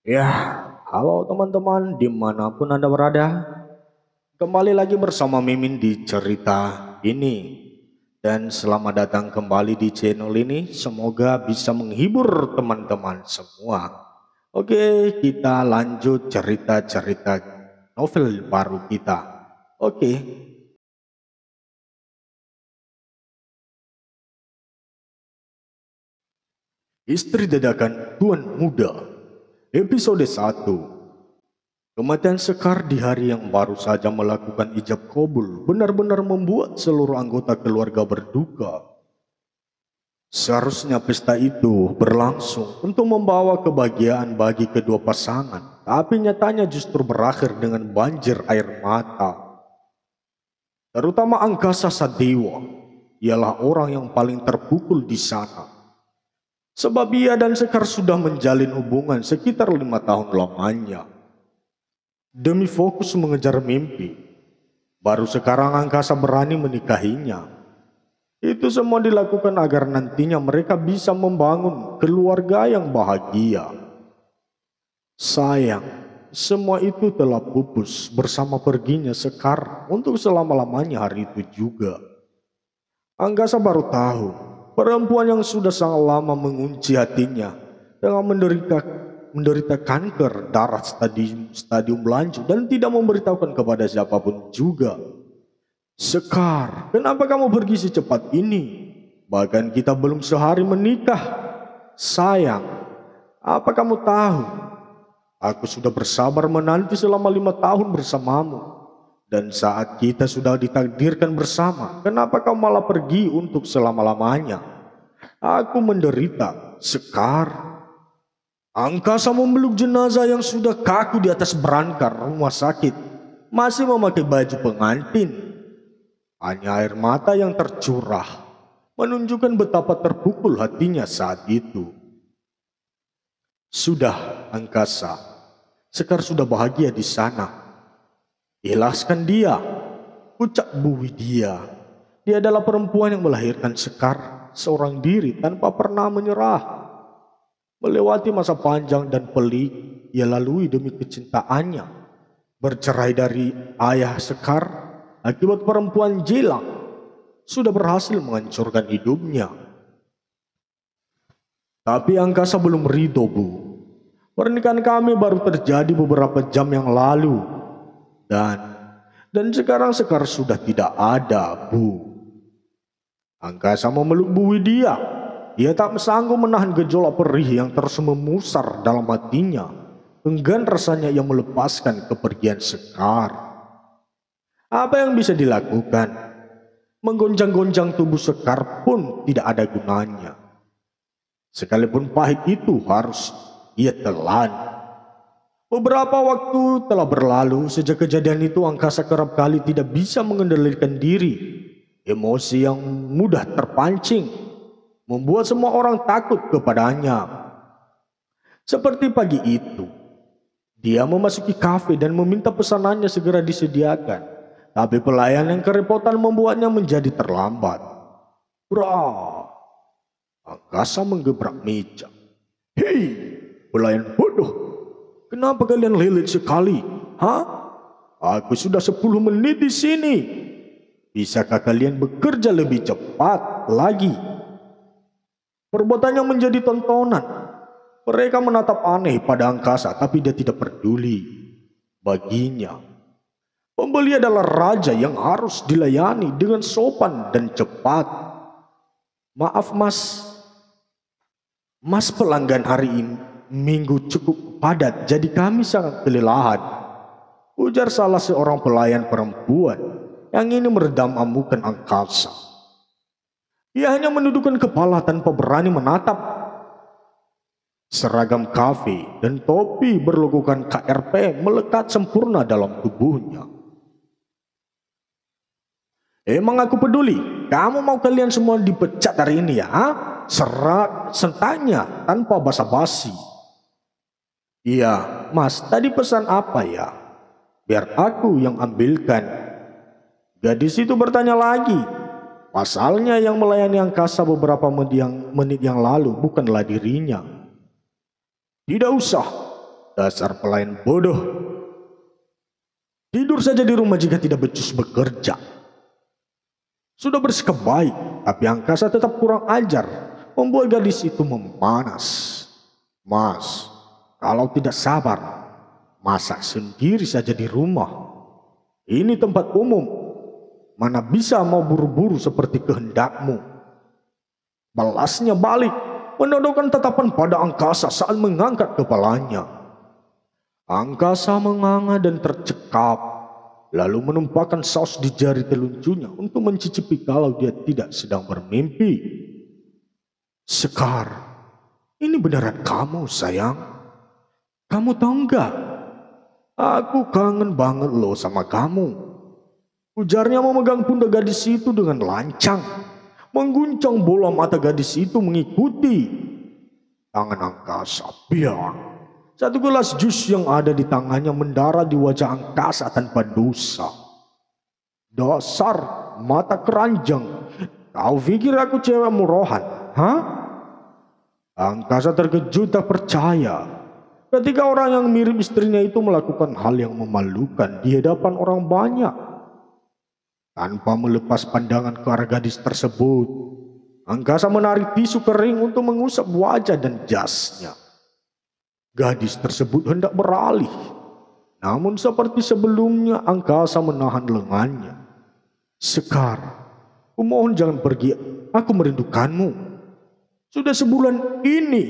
Ya, halo teman-teman dimanapun Anda berada. Kembali lagi bersama Mimin di cerita ini. Dan selamat datang kembali di channel ini. Semoga bisa menghibur teman-teman semua. Oke, kita lanjut cerita-cerita novel baru kita. Oke, Istri Dadakan Tuan Muda. Episode 1. Kematian Sekar di hari yang baru saja melakukan ijab kabul benar-benar membuat seluruh anggota keluarga berduka. Seharusnya pesta itu berlangsung untuk membawa kebahagiaan bagi kedua pasangan, tapi nyatanya justru berakhir dengan banjir air mata. Terutama Angkasa Sadewa, ialah orang yang paling terpukul di sana. Sebab ia dan Sekar sudah menjalin hubungan sekitar 5 tahun lamanya. Demi fokus mengejar mimpi, baru sekarang Angkasa berani menikahinya. Itu semua dilakukan agar nantinya mereka bisa membangun keluarga yang bahagia. Sayang, semua itu telah pupus bersama perginya Sekar untuk selama-lamanya hari itu juga. Angkasa baru tahu, perempuan yang sudah sangat lama mengunci hatinya dengan menderita kanker darah stadium lanjut dan tidak memberitahukan kepada siapapun juga. Sekar, kenapa kamu pergi secepat ini? Bahkan kita belum sehari menikah. Sayang, apa kamu tahu? Aku sudah bersabar menanti selama 5 tahun bersamamu. Dan saat kita sudah ditakdirkan bersama, kenapa kau malah pergi untuk selama-lamanya? Aku menderita. Sekar. Angkasa memeluk jenazah yang sudah kaku di atas berangkar rumah sakit. Masih memakai baju pengantin. Hanya air mata yang tercurah menunjukkan betapa terpukul hatinya saat itu. Sudah, Angkasa. Sekar sudah bahagia di sana. Ikhlaskan dia, ucap Bu Widya. Dia adalah perempuan yang melahirkan Sekar seorang diri tanpa pernah menyerah. Melewati masa panjang dan pelik ia lalui demi kecintaannya. Bercerai dari ayah Sekar akibat perempuan Jilang sudah berhasil menghancurkan hidupnya. Tapi Angkasa belum ridho, Bu. Pernikahan kami baru terjadi beberapa jam yang lalu. Dan sekarang Sekar sudah tidak ada, Bu. Angkasa memeluk Bu Widya. Ia tak sanggup menahan gejolak perih yang terus memusar dalam hatinya. Enggan rasanya ia melepaskan kepergian Sekar. Apa yang bisa dilakukan? Menggonjang-gonjang tubuh Sekar pun tidak ada gunanya. Sekalipun pahit itu harus ia telan. Beberapa waktu telah berlalu sejak kejadian itu. Angkasa kerap kali tidak bisa mengendalikan diri. Emosi yang mudah terpancing membuat semua orang takut kepadanya. Seperti pagi itu, dia memasuki kafe dan meminta pesanannya segera disediakan. Tapi pelayan yang kerepotan membuatnya menjadi terlambat. Bra, Angkasa menggebrak meja. Hei, pelayan bodoh, kenapa kalian lelet sekali? Hah? Aku sudah 10 menit di sini. Bisakah kalian bekerja lebih cepat lagi? Perbuatannya menjadi tontonan. Mereka menatap aneh pada Angkasa, tapi dia tidak peduli. Baginya, pembeli adalah raja yang harus dilayani dengan sopan dan cepat. Maaf mas, pelanggan hari ini minggu cukup padat, jadi kami sangat kelelahan, ujar salah seorang pelayan perempuan yang ini meredam amukan Angkasa. Ia hanya menundukkan kepala tanpa berani menatap. Seragam kafe dan topi berlogokan KRP melekat sempurna dalam tubuhnya. Emang aku peduli? Kamu mau kalian semua dipecat hari ini ya? Serak sentanya tanpa basa-basi. Iya, mas, tadi pesan apa ya? Biar aku yang ambilkan. Gadis itu bertanya lagi. Pasalnya yang melayani Angkasa beberapa menit yang lalu bukanlah dirinya. Tidak usah, Dasar pelayan bodoh. Tidur saja di rumah jika tidak becus bekerja. Sudah bersikap baik, tapi angkasa tetap kurang ajar, membuat gadis itu memanas. Mas, kalau tidak sabar, masak sendiri saja di rumah. Ini tempat umum, mana bisa mau buru-buru seperti kehendakmu. Balasnya balik, menodongkan tatapan pada angkasa saat mengangkat kepalanya. Angkasa menganga dan tercekap, lalu menumpahkan saus di jari telunjuknya untuk mencicipi kalau dia tidak sedang bermimpi. Sekar, ini beneran kamu sayang? Kamu tahu enggak? Aku kangen banget loh sama kamu. Ujarnya memegang pundak gadis itu dengan lancang, mengguncang bola mata gadis itu mengikuti. Tangan angkasa biar. Satu gelas jus yang ada di tangannya mendarat di wajah angkasa tanpa dosa. Dasar mata keranjang, kau pikir aku cewek murahan? Hah? Angkasa terkejut tak percaya ketika orang yang mirip istrinya itu melakukan hal yang memalukan di hadapan orang banyak. Tanpa melepas pandangan ke arah gadis tersebut, angkasa menarik tisu kering untuk mengusap wajah dan jasnya. Gadis tersebut hendak beralih, namun seperti sebelumnya angkasa menahan lengannya. Sekar, aku mohon jangan pergi, aku merindukanmu. Sudah sebulan ini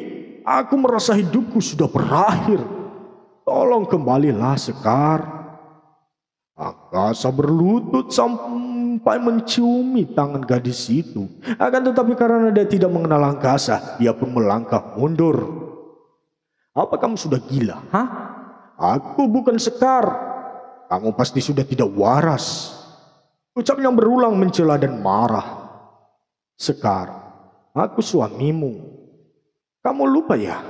aku merasa hidupku sudah berakhir. Tolong kembalilah Sekar. Angkasa berlutut sampai menciumi tangan gadis itu. Akan tetapi karena dia tidak mengenal angkasa, dia pun melangkah mundur. Apa kamu sudah gila? Hah? Aku bukan Sekar. Kamu pasti sudah tidak waras. Ucapnya berulang mencela dan marah. Sekar, aku suamimu. Kamu lupa ya?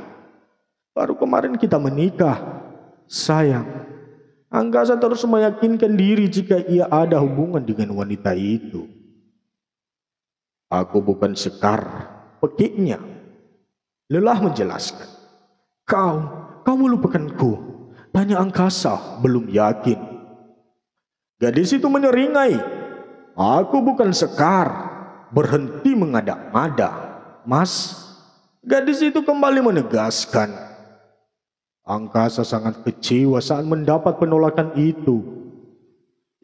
Baru kemarin kita menikah. Sayang, angkasa terus meyakinkan diri jika ia ada hubungan dengan wanita itu. Aku bukan Sekar, pekiknya. Lelah menjelaskan. Kau melupakanku. Tanya angkasa, belum yakin. Gadis itu menyeringai. Aku bukan Sekar. Berhenti mengada-ngada. Mas, gadis itu kembali menegaskan. Angkasa sangat kecewa saat mendapat penolakan itu.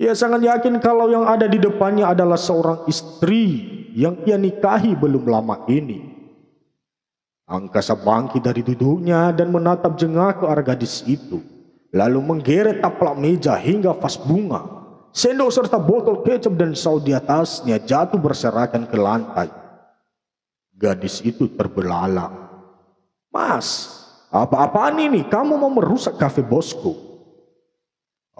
Ia sangat yakin kalau yang ada di depannya adalah seorang istri yang ia nikahi belum lama ini. Angkasa bangkit dari duduknya dan menatap jengah ke arah gadis itu, lalu menggeret taplak meja hingga vas bunga. Sendok serta botol kecap dan saus di atasnya jatuh berserakan ke lantai. Gadis itu terbelalak. Mas, apa-apaan ini? Kamu mau merusak kafe bosku?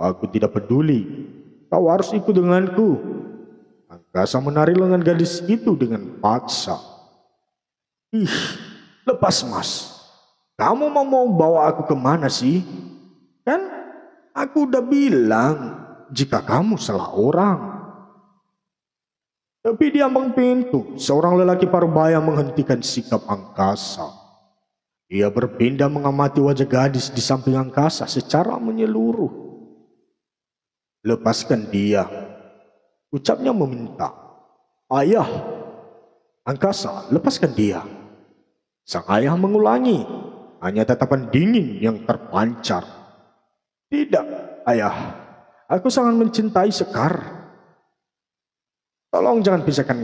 Aku tidak peduli. Kau harus ikut denganku. Angkasa menarik lengan gadis itu dengan paksa. Ih, lepas mas. Kamu mau bawa aku kemana sih? Kan aku udah bilang jika kamu salah orang. Tapi di ambang pintu, seorang lelaki parubaya menghentikan sikap angkasa. Ia berpindah mengamati wajah gadis di samping angkasa secara menyeluruh. Lepaskan dia, ucapnya meminta. Ayah, angkasa, lepaskan dia. Sang ayah mengulangi, hanya tatapan dingin yang terpancar. Tidak, ayah, aku sangat mencintai Sekar. Tolong jangan pisahkan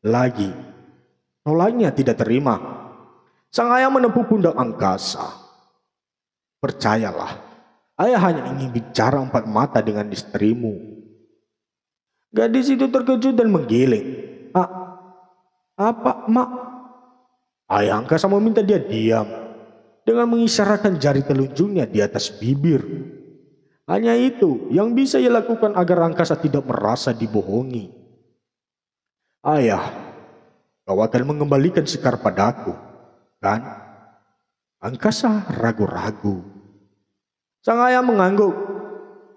lagi. Tolaknya tidak terima. Sang ayah menepuk pundak angkasa. Percayalah, ayah hanya ingin bicara empat mata dengan istrimu. Gadis itu terkejut dan menggeleng. Apa, mak? Ayah angkasa meminta dia diam dengan mengisyaratkan jari telunjuknya di atas bibir. Hanya itu yang bisa ia lakukan agar angkasa tidak merasa dibohongi. Ayah, kau akan mengembalikan Sekar padaku, kan? Angkasa ragu-ragu. Sang ayah mengangguk.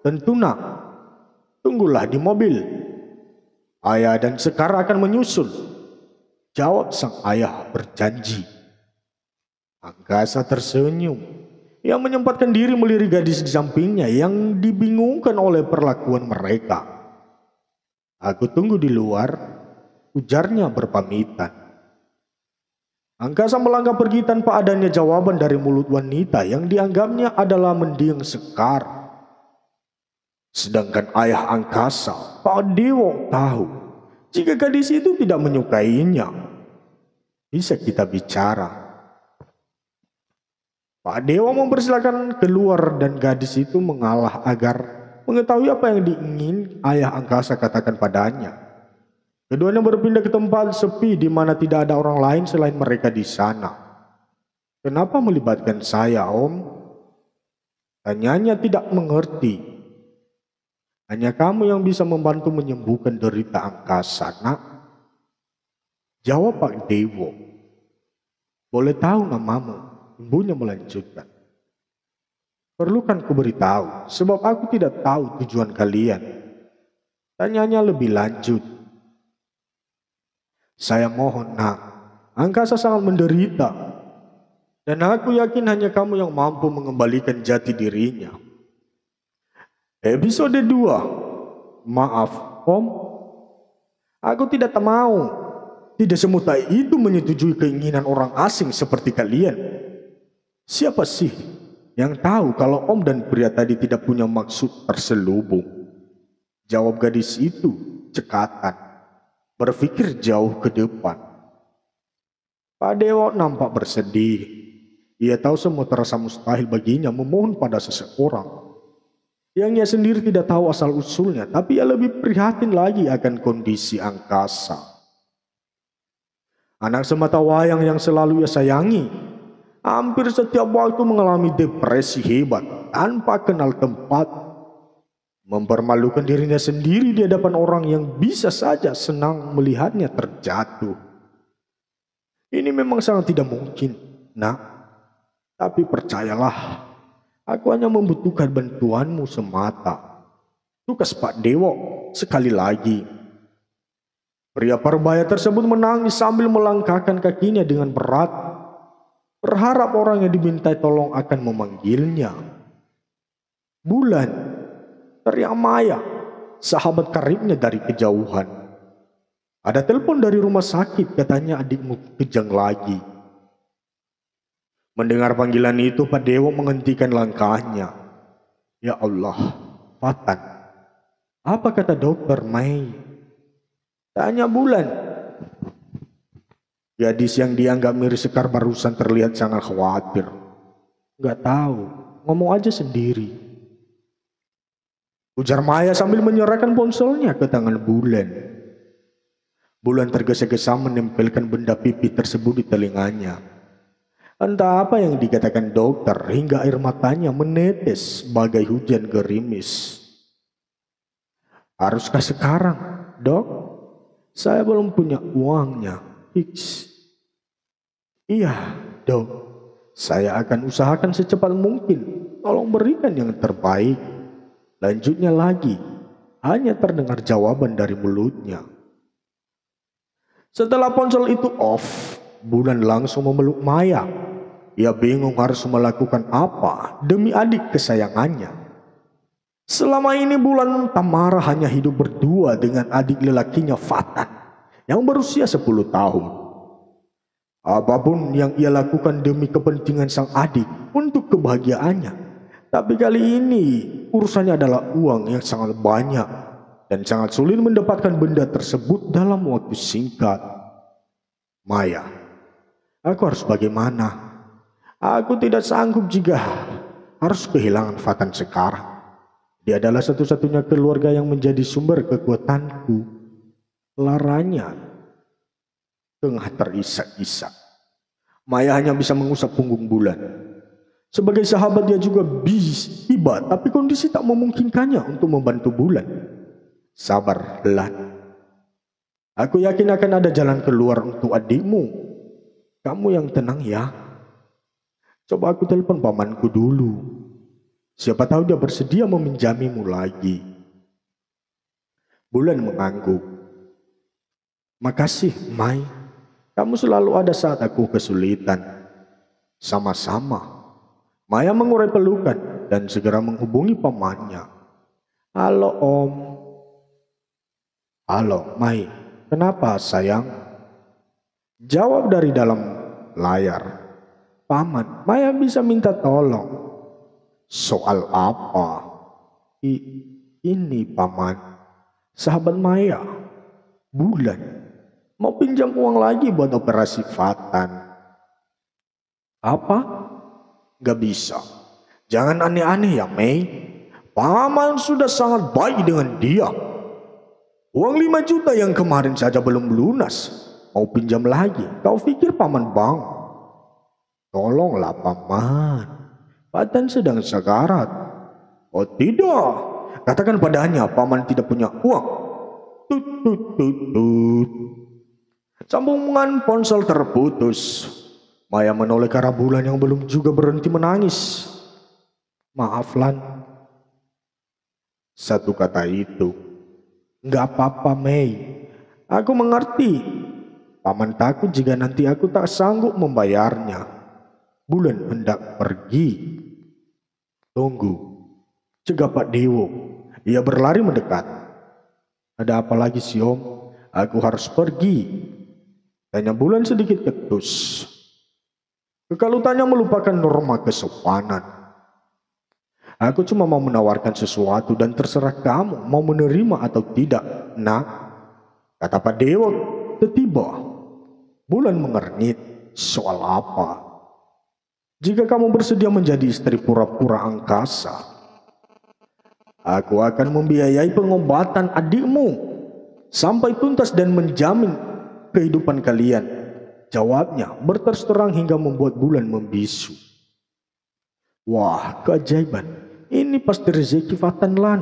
Tentu nak, tunggulah di mobil. Ayah dan Sekar akan menyusul. Jawab sang ayah berjanji. Angkasa tersenyum. Ia menyempatkan diri melirik gadis di sampingnya yang dibingungkan oleh perlakuan mereka. "Aku tunggu di luar," ujarnya berpamitan. Angkasa melangkah pergi tanpa adanya jawaban dari mulut wanita yang dianggapnya adalah mendiang sekar. Sedangkan ayah angkasa, Pak Dewo, tahu jika gadis itu tidak menyukainya. Bisa kita bicara. Pak Dewa mempersilahkan keluar dan gadis itu mengalah agar mengetahui apa yang diingin ayah angkasa katakan padanya. Keduanya berpindah ke tempat sepi di mana tidak ada orang lain selain mereka di sana. "Kenapa melibatkan saya, Om?" Tanyanya tidak mengerti. "Hanya kamu yang bisa membantu menyembuhkan derita angkasa, Nak," jawab Pak Dewo. "Boleh tahu namamu?" Ibunya melanjutkan. "Perlukan ku beritahu, sebab aku tidak tahu tujuan kalian?" Tanyanya lebih lanjut. "Saya mohon, Nak, angkasa sangat menderita. Dan aku yakin hanya kamu yang mampu mengembalikan jati dirinya." Episode 2. "Maaf, Om. Aku tidak mau. Tidak semudah itu menyetujui keinginan orang asing seperti kalian. Siapa sih yang tahu kalau Om dan pria tadi tidak punya maksud terselubung?" jawab gadis itu cekatan, berpikir jauh ke depan. Pak Dewo nampak bersedih. Ia tahu semua terasa mustahil baginya memohon pada seseorang yang ia sendiri tidak tahu asal-usulnya, tapi ia lebih prihatin lagi akan kondisi angkasa. Anak semata wayang yang selalu ia sayangi, hampir setiap waktu mengalami depresi hebat tanpa kenal tempat, mempermalukan dirinya sendiri di hadapan orang yang bisa saja senang melihatnya terjatuh. "Ini memang sangat tidak mungkin, Nak. Tapi percayalah, aku hanya membutuhkan bantuanmu semata," tukas Pak Dewo sekali lagi. Pria parubaya tersebut menangis sambil melangkahkan kakinya dengan berat, berharap orang yang dimintai tolong akan memanggilnya. "Bulan!" teriak Maya, sahabat karibnya dari kejauhan. "Ada telepon dari rumah sakit, katanya adikmu kejang lagi." Mendengar panggilan itu, Pak Dewo menghentikan langkahnya. "Ya Allah, Fatan, apa kata dokter, Mai?" tanya Bulan. Gadis yang dianggap mirip sekar barusan terlihat sangat khawatir. "Nggak tahu, ngomong aja sendiri," ujar Maya sambil menyerahkan ponselnya ke tangan Bulan. Bulan tergesa-gesa menempelkan benda pipih tersebut di telinganya. Entah apa yang dikatakan dokter hingga air matanya menetes bagai hujan gerimis. "Haruskah sekarang, Dok? Saya belum punya uangnya, X." "Iya, Dok. Saya akan usahakan secepat mungkin. Tolong berikan yang terbaik," lanjutnya lagi. Hanya terdengar jawaban dari mulutnya. Setelah ponsel itu off, Bulan langsung memeluk Maya. Ia bingung harus melakukan apa demi adik kesayangannya. Selama ini Bulan Tamara hanya hidup berdua dengan adik lelakinya Fatan yang berusia 10 tahun. Apapun yang ia lakukan demi kepentingan sang adik untuk kebahagiaannya. Tapi kali ini urusannya adalah uang yang sangat banyak dan sangat sulit mendapatkan benda tersebut dalam waktu singkat. "Maya, aku harus bagaimana? Aku tidak sanggup jika harus kehilangan Fatan sekarang. Dia adalah satu-satunya keluarga yang menjadi sumber kekuatanku," laranya tengah terisak-isak. Maya hanya bisa mengusap punggung Bulan. Sebagai sahabat dia juga tiba, tapi kondisi tak memungkinkannya untuk membantu Bulan. "Sabar, Lan. Aku yakin akan ada jalan keluar untuk adikmu. Kamu yang tenang ya. Coba aku telepon pamanku dulu. Siapa tahu dia bersedia meminjamimu lagi." Bulan mengangguk. "Makasih, Mai. Kamu selalu ada saat aku kesulitan." "Sama-sama. Maya mengurai pelukan dan segera menghubungi pamannya. Halo Om. Halo Mai, kenapa sayang? Jawab dari dalam layar. Paman, Maya bisa minta tolong. Soal apa? Ini paman, sahabat Maya, Bulan, mau pinjam uang lagi buat operasi Fatan. Apa? Gak bisa. Jangan aneh-aneh ya Mei. Paman sudah sangat baik dengan dia. Uang 5 juta yang kemarin saja belum lunas. Mau pinjam lagi? Kau pikir paman bang? Tolonglah paman. Fatan sedang sekarat. Oh tidak. Katakan padanya paman tidak punya uang. Tut tut tut tut. Sambungan ponsel terputus. Maya menoleh ke arah Bulan yang belum juga berhenti menangis. Maaf Lan. Satu kata itu. Enggak apa-apa Mei. Aku mengerti. Paman takut jika nanti aku tak sanggup membayarnya. Bulan hendak pergi. Tunggu. Cegah Pak Dewo. Ia berlari mendekat. Ada apa lagi sih Om? Aku harus pergi. Tanya Bulan sedikit ketus. Kekalutannya melupakan norma kesopanan. Aku cuma mau menawarkan sesuatu dan terserah kamu mau menerima atau tidak. Nah, kata Pak Dewo tiba-tiba. Bulan mengernyit. Soal apa? Jika kamu bersedia menjadi istri pura-pura angkasa, aku akan membiayai pengobatan adikmu sampai tuntas dan menjamin kehidupan kalian. Jawabnya berterus terang hingga membuat Bulan membisu. Wah, keajaiban. Ini pasti rezeki Fatan Lan.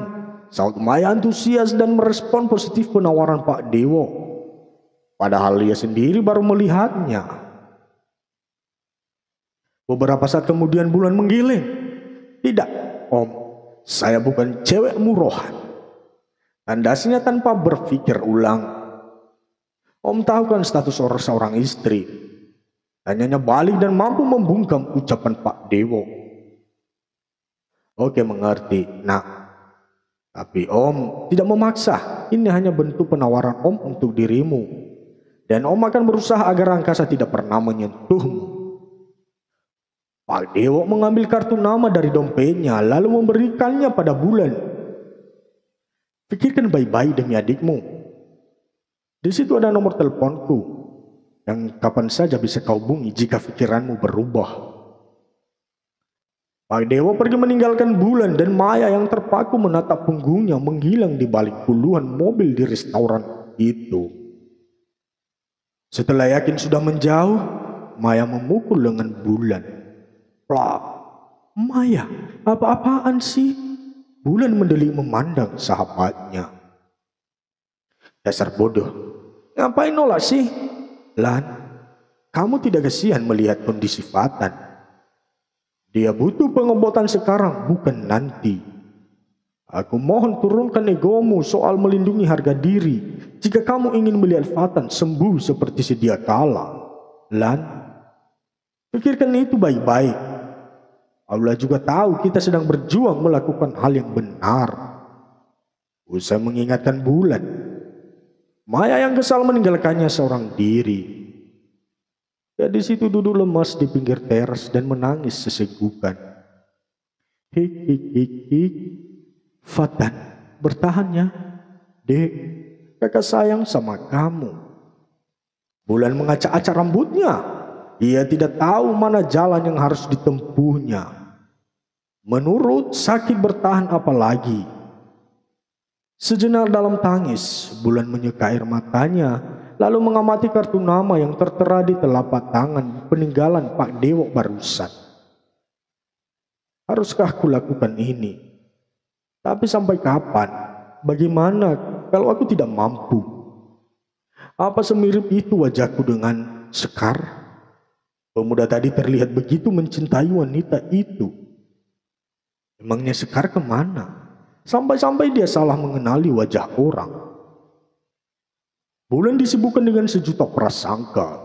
Saud Maya antusias dan merespon positif penawaran Pak Dewo. Padahal dia sendiri baru melihatnya. Beberapa saat kemudian Bulan menggiling. Tidak, Om. Saya bukan cewek murahan. Tandasnya tanpa berpikir ulang. Om tahu kan status seorang istri. Tanyanya balik dan mampu membungkam ucapan Pak Dewo. Oke mengerti, nak. Tapi Om tidak memaksa. Ini hanya bentuk penawaran Om untuk dirimu. Dan Om akan berusaha agar angkasa tidak pernah menyentuhmu. Pak Dewo mengambil kartu nama dari dompetnya lalu memberikannya pada Bulan. Pikirkan baik-baik demi adikmu. Di situ ada nomor teleponku yang kapan saja bisa kau hubungi jika pikiranmu berubah. Pak Dewo pergi meninggalkan Bulan dan Maya yang terpaku menatap punggungnya menghilang di balik puluhan mobil di restoran itu. Setelah yakin sudah menjauh, Maya memukul lengan Bulan. Plak. Maya, apa-apaan sih? Bulan mendelik memandang sahabatnya. Dasar bodoh. Ngapain nolak sih? Lan, kamu tidak kasihan melihat kondisi Fatan. Dia butuh pengobatan sekarang, bukan nanti. Aku mohon turunkan egomu soal melindungi harga diri. Jika kamu ingin melihat Fatan sembuh seperti sedia kala. Lan, pikirkan itu baik-baik. Allah juga tahu kita sedang berjuang melakukan hal yang benar. Usai mengingatkan Bulan, Maya yang kesal meninggalkannya seorang diri. Dia di situ duduk lemas di pinggir teras dan menangis sesegukan. Hik hik hik hik. Fatan, bertahan ya. Dek, kakak sayang sama kamu. Bulan mengacak-acak rambutnya. Ia tidak tahu mana jalan yang harus ditempuhnya. Menurut sakit bertahan apalagi. Sejenak dalam tangis, Bulan menyeka air matanya, lalu mengamati kartu nama yang tertera di telapak tangan peninggalan Pak Dewo barusan. Haruskah aku lakukan ini? Tapi sampai kapan? Bagaimana kalau aku tidak mampu? Apa semirip itu wajahku dengan Sekar? Pemuda tadi terlihat begitu mencintai wanita itu. Emangnya Sekar kemana? Sampai-sampai dia salah mengenali wajah orang. Bulan disibukkan dengan sejuta prasangka.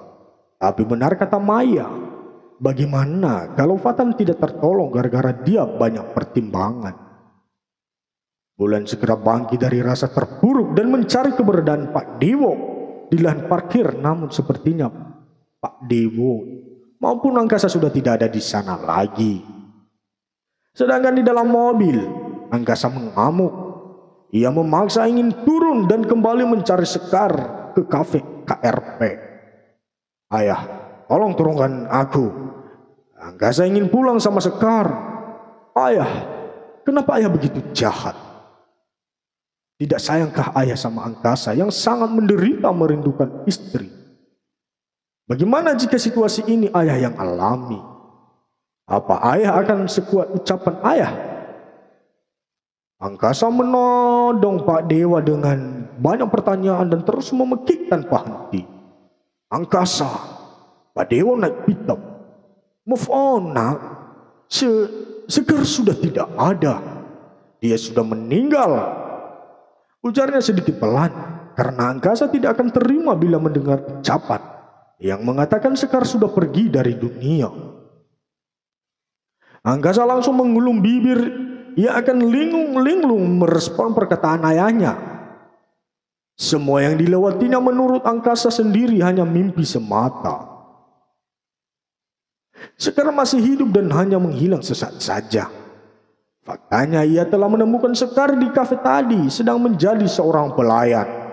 Tapi benar kata Maya, Bagaimana kalau Fatan tidak tertolong gara-gara dia banyak pertimbangan? Bulan segera bangkit dari rasa terpuruk dan mencari keberadaan Pak Dewo di lahan parkir, namun sepertinya Pak Dewo maupun Angkasa sudah tidak ada di sana lagi. Sedangkan di dalam mobil, Angkasa mengamuk. Ia memaksa ingin turun dan kembali mencari Sekar ke kafe KRP. "Ayah, tolong turunkan aku. Angkasa ingin pulang sama Sekar." "Ayah, kenapa ayah begitu jahat? Tidak sayangkah ayah sama Angkasa yang sangat menderita merindukan istri? Bagaimana jika situasi ini ayah yang alami? Apa ayah akan sekuat ucapan ayah?" Angkasa menodong Pak Dewa dengan banyak pertanyaan dan terus memekik tanpa henti. "Angkasa, Pak Dewa naik pitam. Move on, nak. Sekar sudah tidak ada. Dia sudah meninggal," ujarnya sedikit pelan, karena Angkasa tidak akan terima bila mendengar ucapan yang mengatakan Sekar sudah pergi dari dunia. Angkasa langsung mengulum bibir. Ia akan linglung-linglung merespon perkataan ayahnya. Semua yang dilewatinya menurut Angkasa sendiri hanya mimpi semata. Sekar masih hidup dan hanya menghilang sesaat saja. Faktanya ia telah menemukan Sekar di kafe tadi sedang menjadi seorang pelayan.